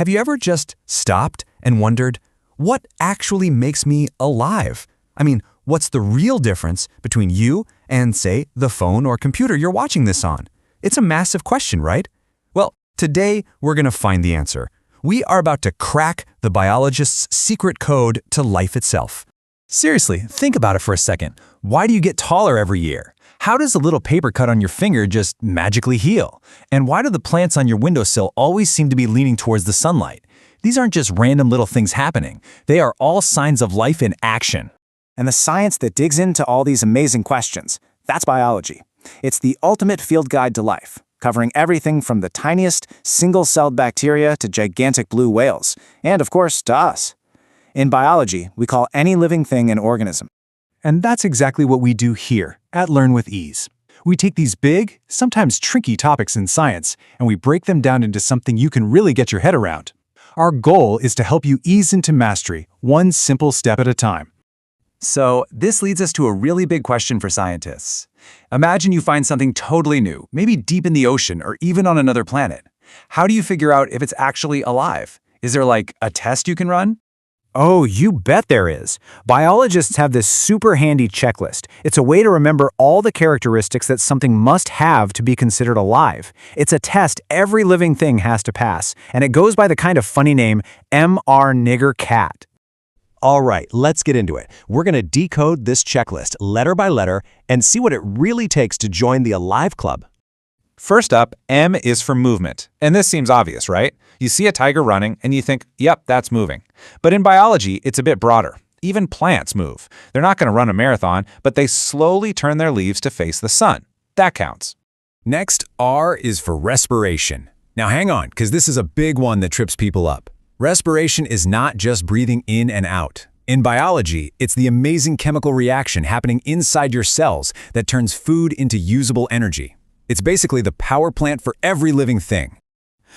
Have you ever just stopped and wondered, what actually makes me alive? I mean, what's the real difference between you and, say, the phone or computer you're watching this on? It's a massive question, right? Well, today we're going to find the answer. We are about to crack the biologist's secret code to life itself. Seriously, think about it for a second. Why do you get taller every year? How does a little paper cut on your finger just magically heal? And why do the plants on your windowsill always seem to be leaning towards the sunlight? These aren't just random little things happening. They are all signs of life in action. And the science that digs into all these amazing questions, that's biology. It's the ultimate field guide to life, covering everything from the tiniest single-celled bacteria to gigantic blue whales, and of course, to us. In biology, we call any living thing an organism. And that's exactly what we do here at Learn with Ease. We take these big, sometimes tricky topics in science, and we break them down into something you can really get your head around. Our goal is to help you ease into mastery, one simple step at a time. So, this leads us to a really big question for scientists. Imagine you find something totally new, maybe deep in the ocean or even on another planet. How do you figure out if it's actually alive? Is there like a test you can run? Oh, you bet there is. Biologists have this super handy checklist. It's a way to remember all the characteristics that something must have to be considered alive. It's a test every living thing has to pass, and it goes by the kind of funny name MR-Nigger-Cat. All right, let's get into it. We're going to decode this checklist letter by letter and see what it really takes to join the Alive Club. First up, M is for movement. And this seems obvious, right? You see a tiger running and you think, yep, that's moving. But in biology, it's a bit broader. Even plants move. They're not going to run a marathon, but they slowly turn their leaves to face the sun. That counts. Next, R is for respiration. Now hang on, because this is a big one that trips people up. Respiration is not just breathing in and out. In biology, it's the amazing chemical reaction happening inside your cells that turns food into usable energy. It's basically the power plant for every living thing.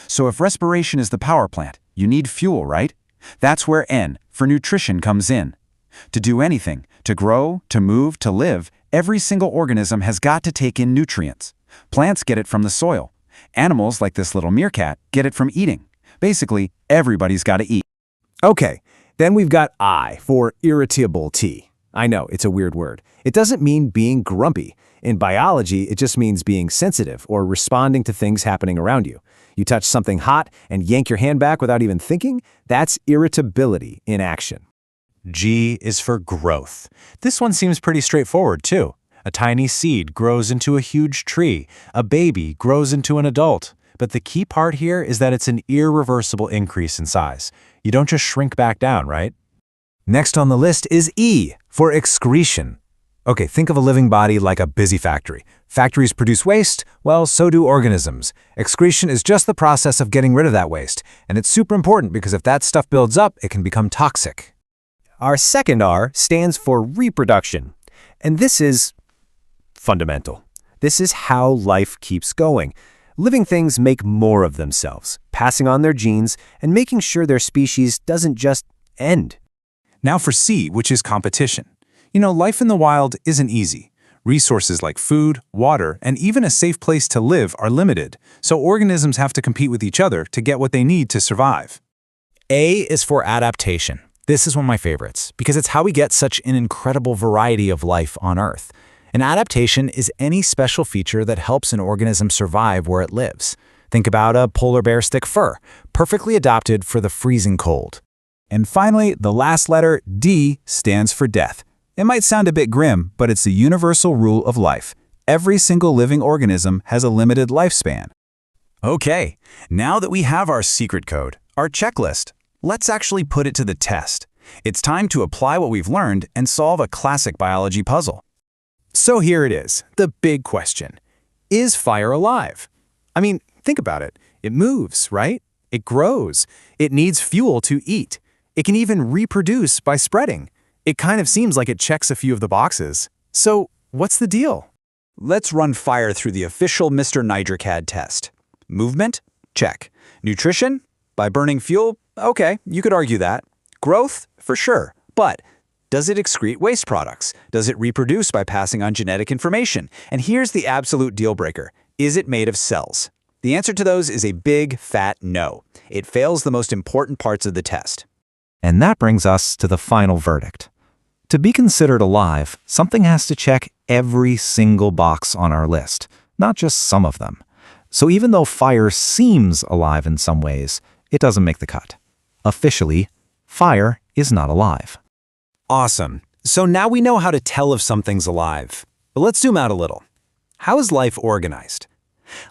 So if respiration is the power plant, you need fuel, right? That's where N, for nutrition, comes in. To do anything, to grow, to move, to live, every single organism has got to take in nutrients. Plants get it from the soil. Animals, like this little meerkat, get it from eating. Basically, everybody's got to eat. Okay, then we've got I for irritability. I know, it's a weird word. It doesn't mean being grumpy. In biology, it just means being sensitive or responding to things happening around you. You touch something hot and yank your hand back without even thinking? That's irritability in action. G is for growth. This one seems pretty straightforward, too. A tiny seed grows into a huge tree. A baby grows into an adult. But the key part here is that it's an irreversible increase in size. You don't just shrink back down, right? Next on the list is E, for excretion. Okay, think of a living body like a busy factory. Factories produce waste, well, so do organisms. Excretion is just the process of getting rid of that waste, and it's super important because if that stuff builds up, it can become toxic. Our second R stands for reproduction, and this is fundamental. This is how life keeps going. Living things make more of themselves, passing on their genes and making sure their species doesn't just end. Now for C, which is competition. You know, life in the wild isn't easy. Resources like food, water, and even a safe place to live are limited, so organisms have to compete with each other to get what they need to survive. A is for adaptation. This is one of my favorites because it's how we get such an incredible variety of life on Earth. An adaptation is any special feature that helps an organism survive where it lives. Think about a polar bear's thick fur, perfectly adapted for the freezing cold. And finally, the last letter, D, stands for death. It might sound a bit grim, but it's the universal rule of life. Every single living organism has a limited lifespan. Okay, now that we have our secret code, our checklist, let's actually put it to the test. It's time to apply what we've learned and solve a classic biology puzzle. So here it is, the big question. Is fire alive? I mean, think about it. It moves, right? It grows. It needs fuel to eat. It can even reproduce by spreading. It kind of seems like it checks a few of the boxes. So what's the deal? Let's run fire through the official Mr. Niger-Cat test. Movement? Check. Nutrition? By burning fuel? Okay, you could argue that. Growth? For sure. But does it excrete waste products? Does it reproduce by passing on genetic information? And here's the absolute deal breaker. Is it made of cells? The answer to those is a big, fat no. It fails the most important parts of the test. And that brings us to the final verdict. To be considered alive, something has to check every single box on our list, not just some of them. So even though fire seems alive in some ways, it doesn't make the cut. Officially, fire is not alive. Awesome. So now we know how to tell if something's alive. But let's zoom out a little. How is life organized?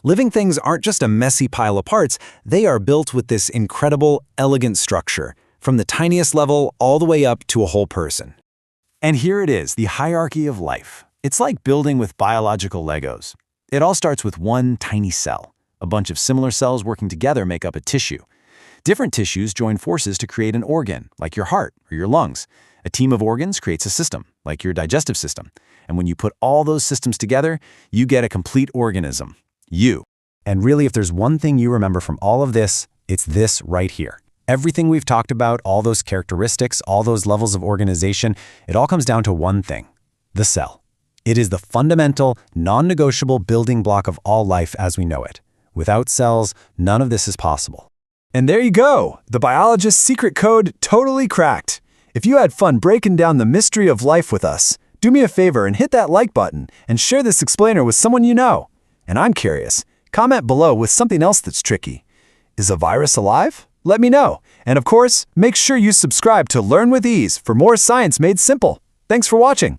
Living things aren't just a messy pile of parts, they are built with this incredible, elegant structure, from the tiniest level all the way up to a whole person. And here it is, the hierarchy of life. It's like building with biological Legos. It all starts with one tiny cell. A bunch of similar cells working together make up a tissue. Different tissues join forces to create an organ, like your heart or your lungs. A team of organs creates a system, like your digestive system. And when you put all those systems together, you get a complete organism. You. And really, if there's one thing you remember from all of this, it's this right here. Everything we've talked about, all those characteristics, all those levels of organization, it all comes down to one thing: the cell. It is the fundamental, non-negotiable building block of all life as we know it. Without cells, none of this is possible. And there you go, the biologist's secret code totally cracked. If you had fun breaking down the mystery of life with us, do me a favor and hit that like button and share this explainer with someone you know. And I'm curious, comment below with something else that's tricky. Is a virus alive? Let me know. And of course, make sure you subscribe to Learn with Ease for more science made simple. Thanks for watching.